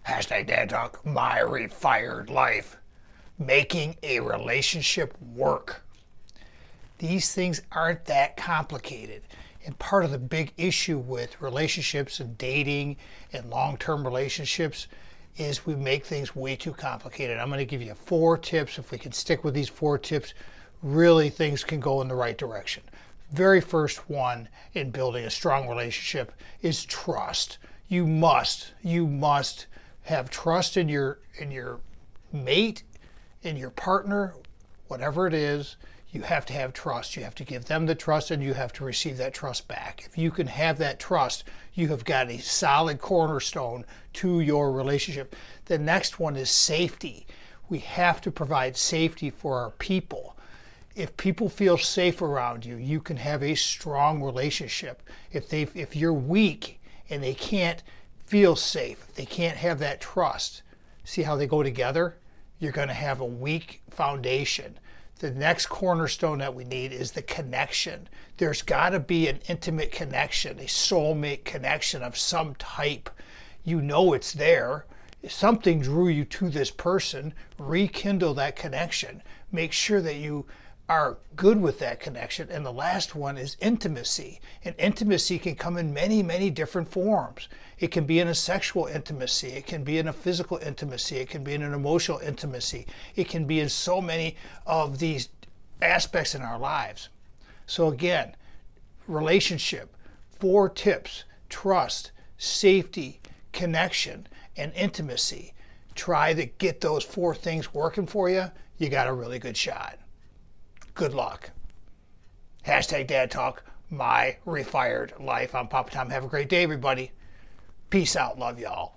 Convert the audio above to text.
Hashtag Dad Talk, my refired life. Making a relationship work. These things aren't that complicated. And part of the big issue with relationships and dating and long-term relationships is we make things way too complicated. I'm going to give you 4 tips. If we can stick with these 4 tips, really things can go in the right direction. Very first one in building a strong relationship is trust. You must have trust in your mate, in your partner, whatever it is. You have to have trust. You have to give them the trust and you have to receive that trust back. If you can have that trust, you have got a solid cornerstone to your relationship. The next one is safety. We have to provide safety for our people. If people feel safe around you, you can have a strong relationship. If you're weak and they can't feel safe, they can't have that trust, see how they go together? You're going to have a weak foundation. The next cornerstone that we need is the connection. There's got to be an intimate connection, a soulmate connection of some type. You know it's there. If something drew you to this person, rekindle that connection. Make sure that you are good with that connection. And the last one is intimacy. And intimacy can come in many, many different forms. It can be in a sexual intimacy. It can be in a physical intimacy. It can be in an emotional intimacy. It can be in so many of these aspects in our lives. So again, relationship, 4 tips: trust, safety, connection, and intimacy. Try to get those 4 things working for you. You got a really good shot. Good luck. Hashtag Dad Talk, my refired life. I'm Papa Tom. Have a great day, everybody. Peace out. Love y'all.